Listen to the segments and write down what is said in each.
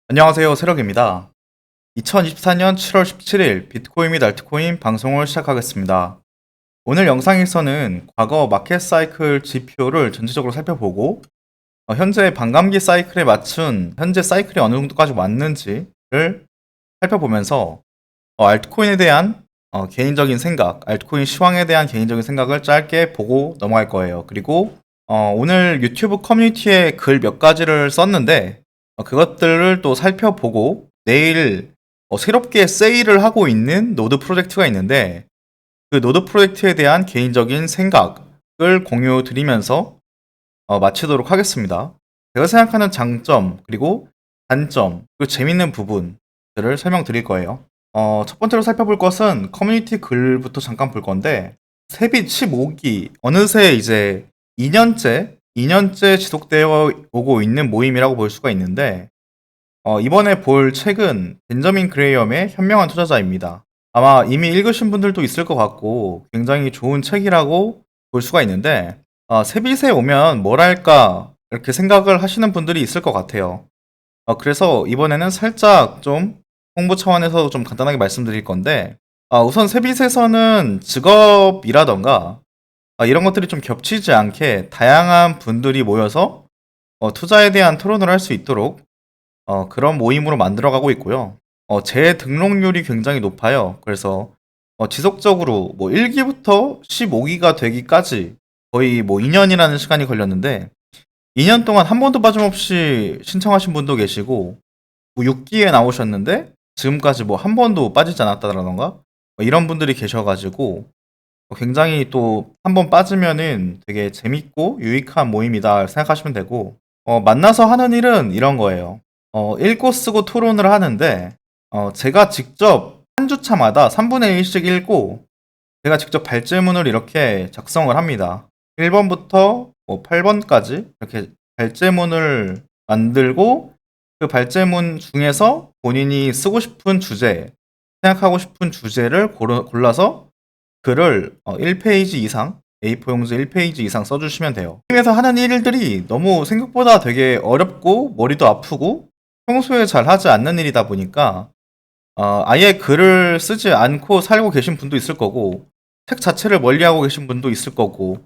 안녕하세요. 세력입니다. 2024년 7월 17일 비트코인 및 알트코인 방송을 시작하겠습니다. 오늘 영상에서는 과거 마켓 사이클 지표를 전체적으로 살펴보고 현재 반감기 사이클에 맞춘 현재 사이클이 어느 정도까지 왔는지를 살펴보면서 알트코인에 대한 개인적인 생각, 알트코인 시황에 대한 개인적인 생각을 짧게 보고 넘어갈 거예요. 그리고 오늘 유튜브 커뮤니티에 글 몇 가지를 썼는데 그것들을 또 살펴보고 내일 새롭게 세일을 하고 있는 노드 프로젝트가 있는데 그 노드 프로젝트에 대한 개인적인 생각을 공유 드리면서 마치도록 하겠습니다. 제가 생각하는 장점 그리고 단점 그리고 재밌는 부분들을 설명드릴 거예요. 첫 번째로 살펴볼 것은 커뮤니티 글부터 잠깐 볼 건데 세빛 15기 어느새 이제 2년째 지속되어 오고 있는 모임이라고 볼 수가 있는데 이번에 볼 책은 벤저민 그레이엄의 현명한 투자자입니다. 아마 이미 읽으신 분들도 있을 것 같고 굉장히 좋은 책이라고 볼 수가 있는데 세빛에 오면 뭐랄까 이렇게 생각을 하시는 분들이 있을 것 같아요. 그래서 이번에는 살짝 좀 홍보 차원에서 좀 간단하게 말씀드릴 건데 우선 세빛에서는 직업이라던가 이런 것들이 좀 겹치지 않게 다양한 분들이 모여서 투자에 대한 토론을 할 수 있도록 그런 모임으로 만들어가고 있고요. 제 등록률이 굉장히 높아요. 그래서 지속적으로 뭐 1기부터 15기가 되기까지 거의 뭐 2년이라는 시간이 걸렸는데 2년 동안 한 번도 빠짐없이 신청하신 분도 계시고 뭐 6기에 나오셨는데 지금까지 뭐 한 번도 빠지지 않았다던가 이런 분들이 계셔가지고 굉장히 또 한 번 빠지면은 되게 재밌고 유익한 모임이다 생각하시면 되고 만나서 하는 일은 이런 거예요. 읽고 쓰고 토론을 하는데 제가 직접 한 주차마다 3분의 1씩 읽고 제가 직접 발제문을 이렇게 작성을 합니다. 1번부터 뭐 8번까지 이렇게 발제문을 만들고 그 발제문 중에서 본인이 쓰고 싶은 주제, 생각하고 싶은 주제를 골라서 글을 1페이지 이상, A4 용지 1페이지 이상 써주시면 돼요. 팀에서 하는 일들이 너무 생각보다 되게 어렵고 머리도 아프고 평소에 잘 하지 않는 일이다 보니까 아예 글을 쓰지 않고 살고 계신 분도 있을 거고 책 자체를 멀리하고 계신 분도 있을 거고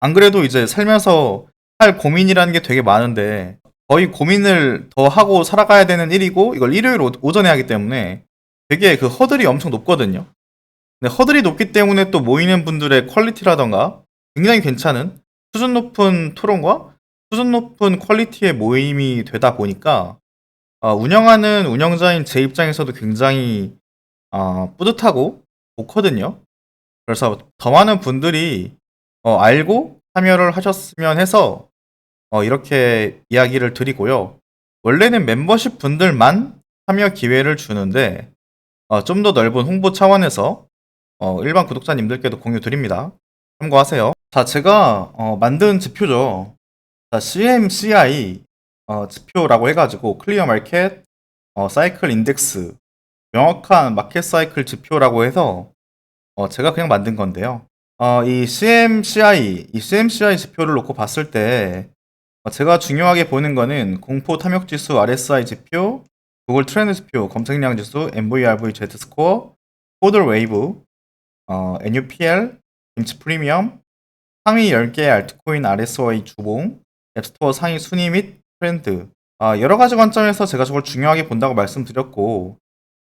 안 그래도 이제 살면서 할 고민이라는 게 되게 많은데 거의 고민을 더 하고 살아가야 되는 일이고 이걸 일요일 오전에 하기 때문에 되게 그 허들이 엄청 높거든요. 근데 허들이 높기 때문에 또 모이는 분들의 퀄리티라던가 굉장히 괜찮은 수준 높은 토론과 수준 높은 퀄리티의 모임이 되다 보니까 운영하는 운영자인 제 입장에서도 굉장히 뿌듯하고 좋거든요. 그래서 더 많은 분들이 알고 참여를 하셨으면 해서 이렇게 이야기를 드리고요. 원래는 멤버십 분들만 참여 기회를 주는데 좀 더 넓은 홍보 차원에서 일반 구독자님들께도 공유 드립니다. 참고하세요. 자, 제가 만든 지표죠. 자, CMCI 지표라고 해가지고 클리어 마켓 사이클 인덱스 명확한 마켓 사이클 지표라고 해서 제가 그냥 만든 건데요. 이 CMCI 지표를 놓고 봤을 때 제가 중요하게 보는 거는 공포 탐욕 지수 RSI 지표, 구글 트렌드 지표, 검색량 지수, MVRV Z 스코어, 호들 웨이브, NUPL, 김치 프리미엄, 상위 10개 알트코인 RSI 주봉, 앱스토어 상위 순위 및 트렌드. 여러 가지 관점에서 제가 저걸 중요하게 본다고 말씀드렸고,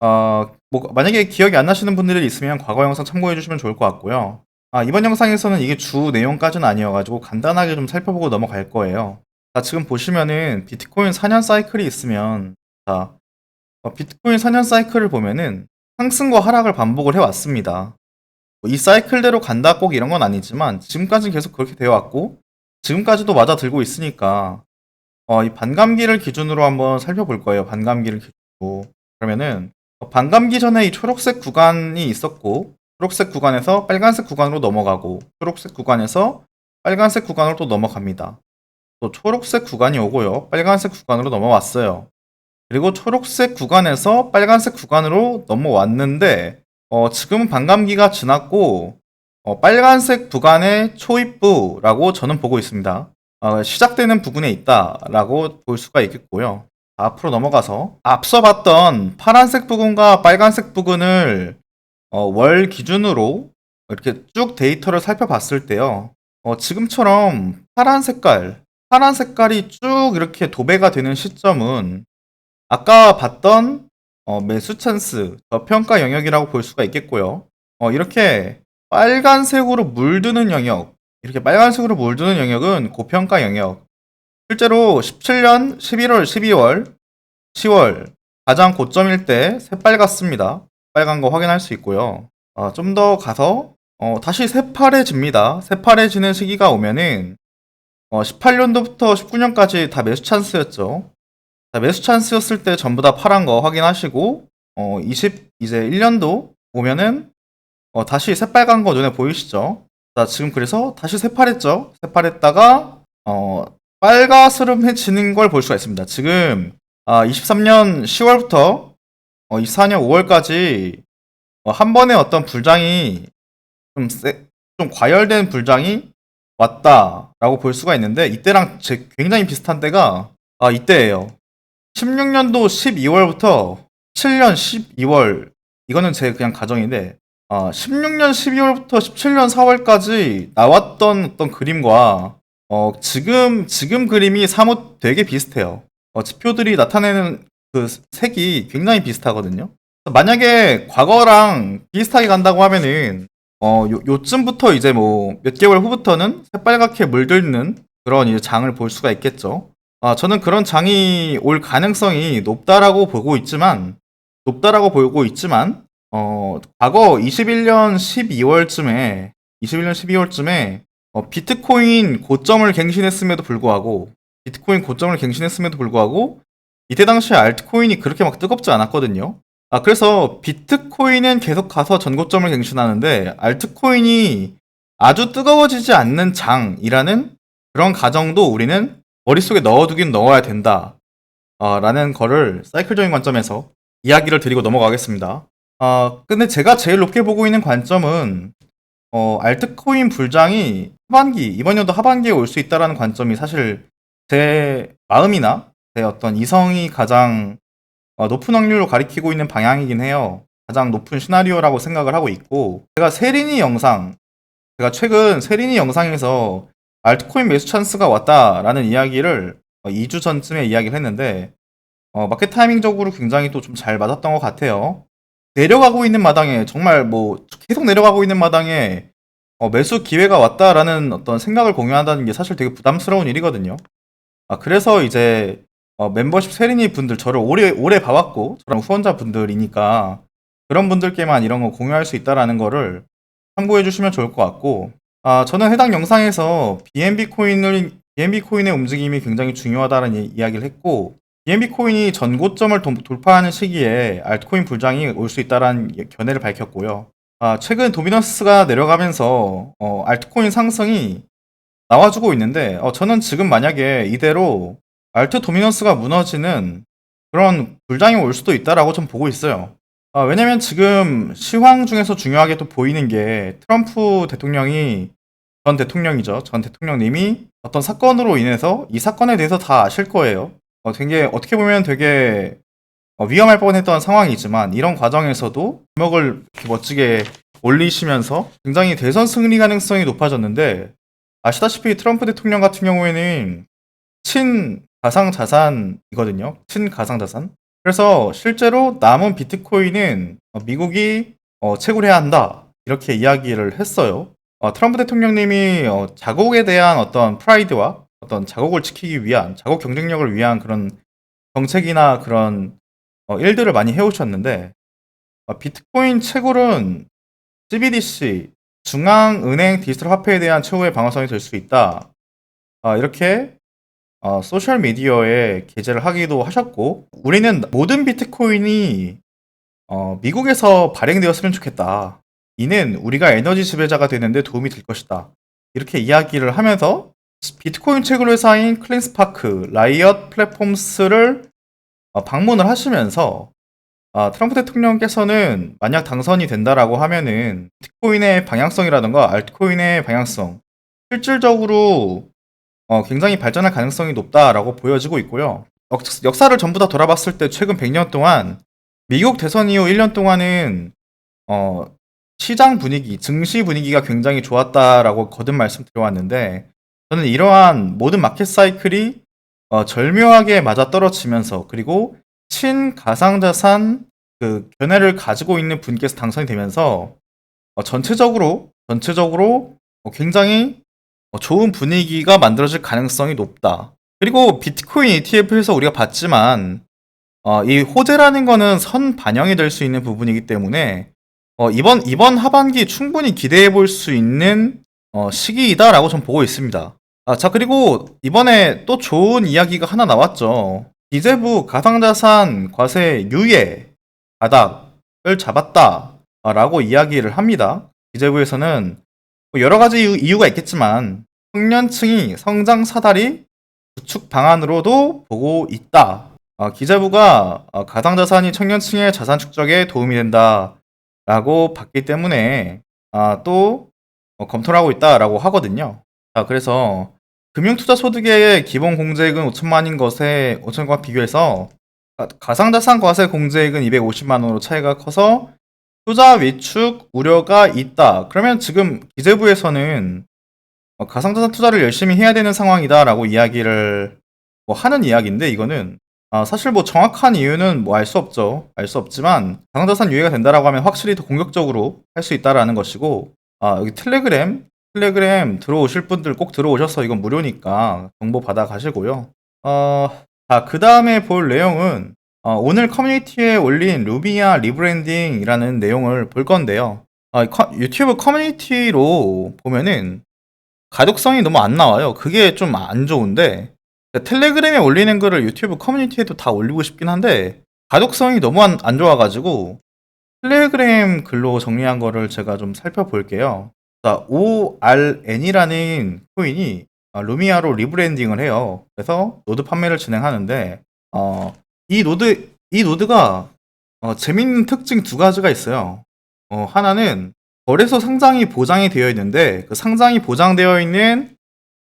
뭐 만약에 기억이 안 나시는 분들이 있으면 과거 영상 참고해 주시면 좋을 것 같고요. 이번 영상에서는 이게 주 내용까지는 아니어가지고 간단하게 좀 살펴보고 넘어갈 거예요. 자, 지금 보시면은 비트코인 4년 사이클이 있으면, 자, 비트코인 4년 사이클을 보면은 상승과 하락을 반복을 해왔습니다. 이 사이클대로 간다 꼭 이런 건 아니지만 지금까지는 계속 그렇게 되어 왔고 지금까지도 맞아 들고 있으니까 이 반감기를 기준으로 한번 살펴볼 거예요. 반감기를 기준으로. 그러면은 반감기 전에 이 초록색 구간이 있었고 초록색 구간에서 빨간색 구간으로 넘어가고 초록색 구간에서 빨간색 구간으로 또 넘어갑니다. 또 초록색 구간이 오고요. 빨간색 구간으로 넘어왔어요. 그리고 초록색 구간에서 빨간색 구간으로 넘어왔는데 지금은 반감기가 지났고 빨간색 구간의 초입부라고 저는 보고 있습니다. 시작되는 부분에 있다라고 볼 수가 있겠고요. 앞으로 넘어가서 앞서 봤던 파란색 부분과 빨간색 부분을 월 기준으로 이렇게 쭉 데이터를 살펴봤을 때요. 지금처럼 파란 색깔이 쭉 이렇게 도배가 되는 시점은 아까 봤던 매수 찬스, 저평가 영역이라고 볼 수가 있겠고요. 이렇게 빨간색으로 물드는 영역, 이렇게 빨간색으로 물드는 영역은 고평가 영역. 실제로 17년 11월, 12월, 10월 가장 고점일 때 새빨갛습니다. 빨간 거 확인할 수 있고요. 좀 더 가서 다시 새파래집니다. 새파래지는 시기가 오면은 18년도부터 19년까지 다 매수 찬스였죠. 자, 매수 찬스였을 때 전부 다 파란 거 확인하시고 이제 1년도 오면은 다시 새빨간 거 눈에 보이시죠? 자, 지금 그래서 다시 새파랬죠? 새파랬다가 빨가스름해지는 걸 볼 수가 있습니다. 지금 23년 10월부터 24년 5월까지 한 번에 어떤 불장이 좀 과열된 불장이 왔다라고 볼 수가 있는데 이때랑 굉장히 비슷한 때가 이때예요. 16년도 12월부터 7년 12월 이거는 제 그냥 가정인데 16년 12월부터 17년 4월까지 나왔던 어떤 그림과 지금 그림이 사뭇 되게 비슷해요. 지표들이 나타내는 그 색이 굉장히 비슷하거든요. 만약에 과거랑 비슷하게 간다고 하면은 요쯤부터 이제 뭐 몇 개월 후부터는 새빨갛게 물들는 그런 이제 장을 볼 수가 있겠죠. 저는 그런 장이 올 가능성이 높다라고 보고 있지만, 과거 21년 12월쯤에, 비트코인 고점을 갱신했음에도 불구하고, 이때 당시에 알트코인이 그렇게 막 뜨겁지 않았거든요. 그래서 비트코인은 계속 가서 전고점을 갱신하는데, 알트코인이 아주 뜨거워지지 않는 장이라는 그런 가정도 우리는 머릿속에 넣어두긴 넣어야 된다. 라는 거를 사이클적인 관점에서 이야기를 드리고 넘어가겠습니다. 근데 제가 제일 높게 보고 있는 관점은, 알트코인 불장이 이번 연도 하반기에 올 수 있다라는 관점이 사실 제 마음이나 제 어떤 이성이 가장 높은 확률로 가리키고 있는 방향이긴 해요. 가장 높은 시나리오라고 생각을 하고 있고, 제가 최근 세린이 영상에서 알트코인 매수 찬스가 왔다라는 이야기를 2주 전쯤에 이야기를 했는데 마켓 타이밍적으로 굉장히 또 좀 잘 맞았던 것 같아요. 내려가고 있는 마당에 정말 뭐 계속 내려가고 있는 마당에 매수 기회가 왔다라는 어떤 생각을 공유한다는 게 사실 되게 부담스러운 일이거든요. 그래서 이제 멤버십 세린이 분들 저를 오래 봐왔고 저랑 후원자 분들이니까 그런 분들께만 이런 거 공유할 수 있다라는 거를 참고해 주시면 좋을 것 같고, 저는 해당 영상에서 BNB 코인의 움직임이 굉장히 중요하다는 이야기를 했고, BNB 코인이 전고점을 돌파하는 시기에 알트코인 불장이 올 수 있다는 견해를 밝혔고요. 최근 도미넌스가 내려가면서 알트코인 상승이 나와주고 있는데, 저는 지금 만약에 이대로 알트 도미넌스가 무너지는 그런 불장이 올 수도 있다라고 좀 보고 있어요. 왜냐면 지금 시황 중에서 중요하게 또 보이는 게 트럼프 대통령이 전 대통령이죠. 전 대통령님이 어떤 사건으로 인해서 이 사건에 대해서 다 아실 거예요. 어떻게 보면 되게 위험할 뻔했던 상황이지만 이런 과정에서도 주먹을 이렇게 멋지게 올리시면서 굉장히 대선 승리 가능성이 높아졌는데, 아시다시피 트럼프 대통령 같은 경우에는 친가상자산이거든요. 친가상자산. 그래서 실제로 남은 비트코인은 미국이 채굴해야 한다. 이렇게 이야기를 했어요. 트럼프 대통령님이 자국에 대한 어떤 프라이드와 어떤 자국 경쟁력을 위한 그런 정책이나 그런 일들을 많이 해오셨는데, 비트코인 채굴은 CBDC, 중앙은행 디지털 화폐에 대한 최후의 방어선이 될 수 있다. 이렇게 소셜 미디어에 게재를 하기도 하셨고, 우리는 모든 비트코인이 미국에서 발행되었으면 좋겠다. 이는 우리가 에너지 지배자가 되는데 도움이 될 것이다. 이렇게 이야기를 하면서 비트코인 채굴 회사인 클린스파크, 라이엇 플랫폼스를 방문을 하시면서 트럼프 대통령께서는 만약 당선이 된다라고 하면은 비트코인의 방향성이라든가 알트코인의 방향성, 실질적으로 굉장히 발전할 가능성이 높다라고 보여지고 있고요. 역사를 전부 다 돌아봤을 때 최근 100년 동안 미국 대선 이후 1년 동안은 어, 시장 분위기, 증시 분위기가 굉장히 좋았다라고 거듭 말씀드려왔는데 저는 이러한 모든 마켓 사이클이 절묘하게 맞아떨어지면서 그리고 친가상자산 그 견해를 가지고 있는 분께서 당선이 되면서 전체적으로 굉장히 좋은 분위기가 만들어질 가능성이 높다. 그리고 비트코인 ETF에서 우리가 봤지만 이 호재라는 거는 선 반영이 될 수 있는 부분이기 때문에 이번 하반기 충분히 기대해 볼 수 있는 시기이다라고 전 보고 있습니다. 자, 그리고 이번에 또 좋은 이야기가 하나 나왔죠. 기재부 가상자산 과세 유예 바닥을 잡았다라고 이야기를 합니다. 기재부에서는 뭐 여러 가지 이유가 있겠지만 청년층이 성장 사다리 구축 방안으로도 보고 있다. 기재부가 가상자산이 청년층의 자산 축적에 도움이 된다라고 봤기 때문에 또 검토를 하고 있다라고 하거든요. 그래서 금융투자소득의 기본 공제액은 5천만인 것에 5천과 비교해서 가상자산 과세 공제액은 250만 원으로 차이가 커서 투자 위축 우려가 있다. 그러면 지금 기재부에서는 가상자산 투자를 열심히 해야 되는 상황이다라고 이야기를 뭐 하는 이야기인데 이거는 사실 뭐 정확한 이유는 뭐 알 수 없죠. 알 수 없지만 가상자산 유예가 된다라고 하면 확실히 더 공격적으로 할 수 있다라는 것이고 여기 텔레그램 들어오실 분들 꼭 들어오셔서 이건 무료니까 정보 받아 가시고요. 자, 그 다음에 볼 내용은 오늘 커뮤니티에 올린 루비아 리브랜딩이라는 내용을 볼 건데요. 유튜브 커뮤니티로 보면은 가독성이 너무 안 나와요. 그게 좀 안 좋은데 텔레그램에 올리는 거를 유튜브 커뮤니티에도 다 올리고 싶긴 한데 가독성이 너무 안 좋아가지고 텔레그램 글로 정리한 거를 제가 좀 살펴볼게요. 자, ORN이라는 코인이 루미아로 리브랜딩을 해요. 그래서 노드 판매를 진행하는데 이 노드가 재밌는 특징 두 가지가 있어요. 하나는 거래소 상장이 보장이 되어 있는데 그 상장이 보장되어 있는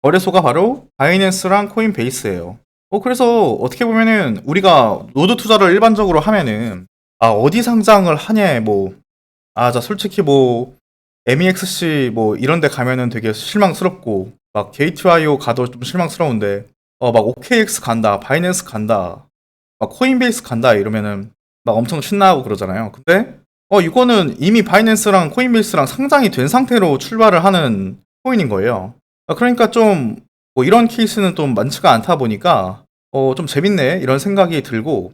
거래소가 바로 바이낸스랑 코인베이스예요. 그래서 어떻게 보면은 우리가 노드 투자를 일반적으로 하면은 어디 상장을 하냐 자 솔직히 MEXC 이런 데 가면은 되게 실망스럽고 막 게이트와이오 가도 좀 실망스러운데 막 OKX 간다, 바이낸스 간다, 막 코인베이스 간다 이러면은 막 엄청 신나고 그러잖아요. 근데 이거는 이미 바이낸스랑 코인베이스랑 상장이 된 상태로 출발을 하는 코인인 거예요. 그러니까 좀 이런 케이스는 좀 많지가 않다 보니까 좀 재밌네 이런 생각이 들고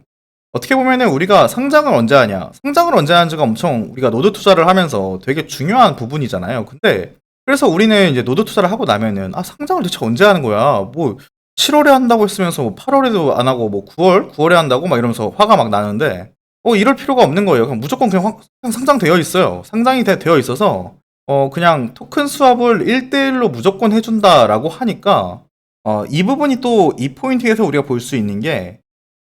어떻게 보면은 우리가 상장을 언제 하냐 상장을 언제 하는지가 엄청 우리가 노드 투자를 하면서 되게 중요한 부분이잖아요. 근데 그래서 우리는 이제 노드 투자를 하고 나면은 상장을 대체 언제 하는 거야 7월에 한다고 했으면서 8월에도 안 하고 9월에 한다고 막 이러면서 화가 막 나는데 이럴 필요가 없는 거예요. 그냥 무조건 그냥 상장되어 있어요. 상장이 되어 있어서 그냥 토큰 수합을 1대1로 무조건 해준다라고 하니까 이 부분이 또 이 포인트에서 우리가 볼 수 있는 게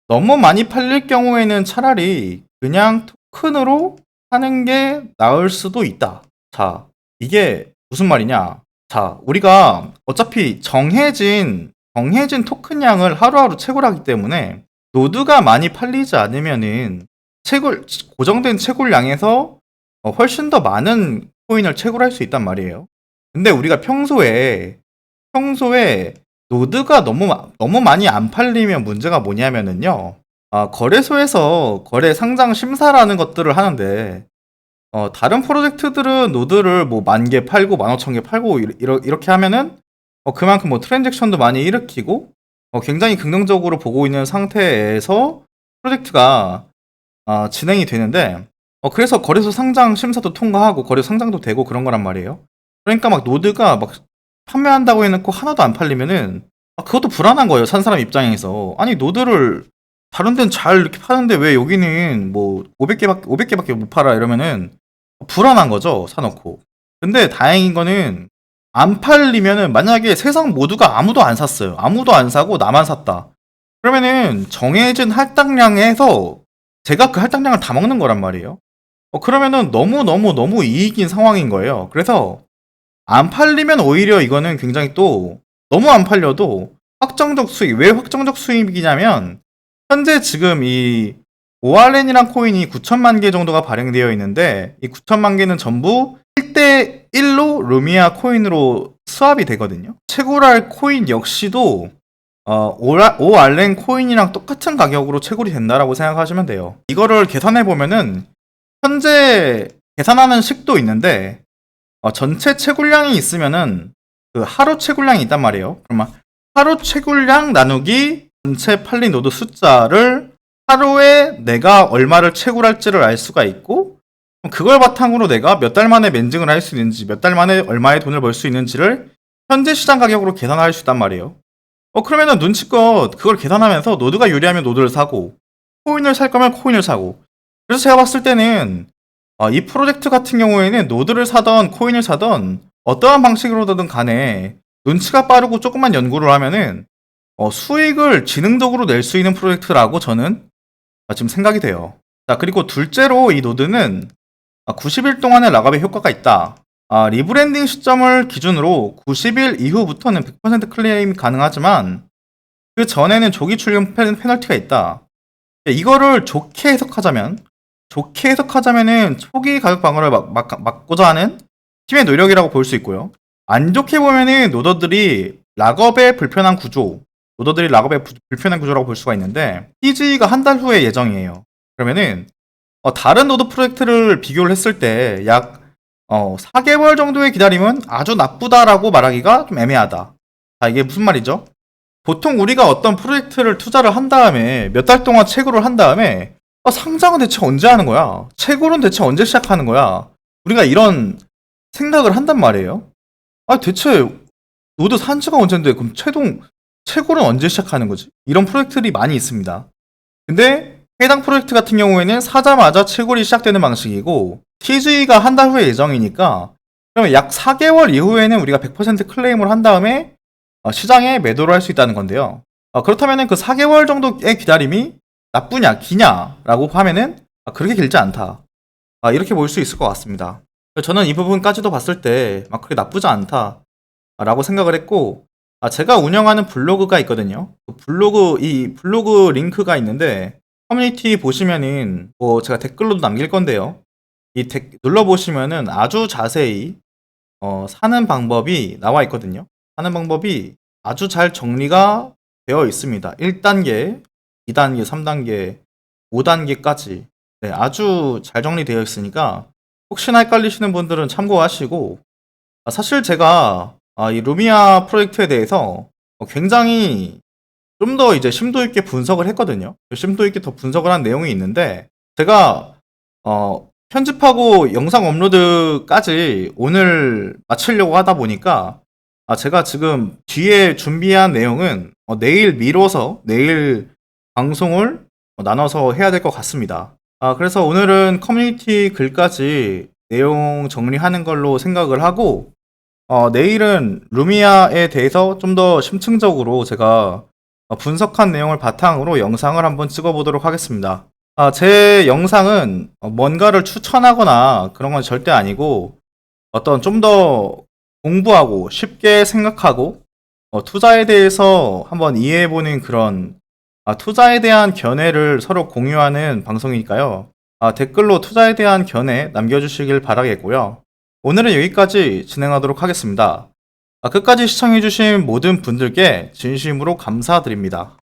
너무 많이 팔릴 경우에는 차라리 그냥 토큰으로 하는 게 나을 수도 있다. 자, 이게 무슨 말이냐? 자, 우리가 어차피 정해진 토큰량을 하루하루 채굴하기 때문에 노드가 많이 팔리지 않으면은 고정된 채굴량에서 훨씬 더 많은 코인을 채굴할 수 있단 말이에요. 근데 우리가 평소에 노드가 너무 많이 안 팔리면 문제가 뭐냐면은요. 거래소에서 거래 상장 심사라는 것들을 하는데 다른 프로젝트들은 노드를 10,000개 팔고 15,000개 팔고 이렇게 하면은 그만큼 트랜잭션도 많이 일으키고 굉장히 긍정적으로 보고 있는 상태에서 프로젝트가 진행이 되는데 그래서 거래소 상장 심사도 통과하고 거래소 상장도 되고 그런 거란 말이에요. 그러니까 막 노드가 막 판매한다고 해놓고 하나도 안 팔리면은 그것도 불안한 거예요. 산 사람 입장에서. 아니 노드를 다른 데는 잘 이렇게 파는데 왜 여기는 500개밖에 못 팔아 이러면은 불안한 거죠. 사놓고. 근데 다행인 거는 안 팔리면은 만약에 세상 모두가 아무도 안 샀어요. 아무도 안 사고 나만 샀다. 그러면은 정해진 할당량에서 제가 그 할당량을 다 먹는 거란 말이에요. 그러면은 너무 이익인 상황인 거예요. 그래서 안 팔리면 오히려 이거는 굉장히 또 너무 안 팔려도 확정적 수익, 왜 확정적 수익이냐면 현재 지금 이 ORN이란 코인이 9천만 개 정도가 발행되어 있는데 이 9천만 개는 전부 1대1로 루미아 코인으로 스왑이 되거든요. 채굴할 코인 역시도 ORN 코인이랑 똑같은 가격으로 채굴이 된다라고 생각하시면 돼요. 이거를 계산해 보면은 현재 계산하는 식도 있는데 전체 채굴량이 있으면은 그 하루 채굴량이 있단 말이에요. 그러면 하루 채굴량 나누기 전체 팔린 노드 숫자를 하루에 내가 얼마를 채굴할지를 알 수가 있고 그걸 바탕으로 내가 몇 달 만에 멘징을 할 수 있는지 몇 달 만에 얼마의 돈을 벌 수 있는지를 현재 시장 가격으로 계산할 수 있단 말이에요. 그러면은 눈치껏 그걸 계산하면서 노드가 유리하면 노드를 사고 코인을 살 거면 코인을 사고 그래서 제가 봤을 때는 이 프로젝트 같은 경우에는 노드를 사던 코인을 사던 어떠한 방식으로든 간에 눈치가 빠르고 조금만 연구를 하면은 수익을 지능적으로 낼 수 있는 프로젝트라고 저는 지금 생각이 돼요. 자, 그리고 둘째로 이 노드는 90일 동안의 락업의 효과가 있다. 리브랜딩 시점을 기준으로 90일 이후부터는 100% 클레임이 가능하지만 그 전에는 조기 출금 페널티가 있다. 이거를 좋게 해석하자면은 초기 가격 방어를 막고자 하는 팀의 노력이라고 볼 수 있고요. 안 좋게 보면은 노더들이 불편한 구조라고 볼 수가 있는데 TG가 한 달 후에 예정이에요. 그러면은 다른 노드 프로젝트를 비교를 했을 때 약 4개월 정도의 기다림은 아주 나쁘다라고 말하기가 좀 애매하다. 자, 이게 무슨 말이죠? 보통 우리가 어떤 프로젝트를 투자를 한 다음에 몇 달 동안 채굴을 한 다음에 상장은 대체 언제 하는 거야? 채굴은 대체 언제 시작하는 거야? 우리가 이런 생각을 한단 말이에요. 대체 노드 산지가 언젠데 그럼 채굴은 언제 시작하는 거지? 이런 프로젝트들이 많이 있습니다. 근데 해당 프로젝트 같은 경우에는 사자마자 채굴이 시작되는 방식이고 TG가 한 달 후에 예정이니까 그러면 약 4개월 이후에는 우리가 100% 클레임을 한 다음에 시장에 매도를 할 수 있다는 건데요. 그렇다면 그 4개월 정도의 기다림이 나쁘냐 기냐라고 하면은 그렇게 길지 않다. 이렇게 볼 수 있을 것 같습니다. 저는 이 부분까지도 봤을 때 그렇게 나쁘지 않다라고 생각을 했고 제가 운영하는 블로그가 있거든요. 이 블로그 링크가 있는데 커뮤니티 보시면은 제가 댓글로도 남길 건데요. 눌러보시면은 아주 자세히 사는 방법이 나와 있거든요. 사는 방법이 아주 잘 정리가 되어 있습니다. 1단계, 2단계, 3단계, 5단계까지 아주 잘 정리되어 있으니까 혹시나 헷갈리시는 분들은 참고하시고 사실 제가 이 루미아 프로젝트에 대해서 굉장히 좀 더 이제 심도 있게 분석을 했거든요. 심도 있게 더 분석을 한 내용이 있는데 제가 편집하고 영상 업로드까지 오늘 마치려고 하다 보니까 제가 지금 뒤에 준비한 내용은 내일 미뤄서 내일 방송을 나눠서 해야 될 것 같습니다. 그래서 오늘은 커뮤니티 글까지 내용 정리하는 걸로 생각을 하고 내일은 루미아에 대해서 좀 더 심층적으로 제가 분석한 내용을 바탕으로 영상을 한번 찍어보도록 하겠습니다. 제 영상은 뭔가를 추천하거나 그런 건 절대 아니고 어떤 좀 더 공부하고 쉽게 생각하고 투자에 대해서 한번 이해해보는 그런 투자에 대한 견해를 서로 공유하는 방송이니까요. 댓글로 투자에 대한 견해 남겨주시길 바라겠고요. 오늘은 여기까지 진행하도록 하겠습니다. 끝까지 시청해주신 모든 분들께 진심으로 감사드립니다.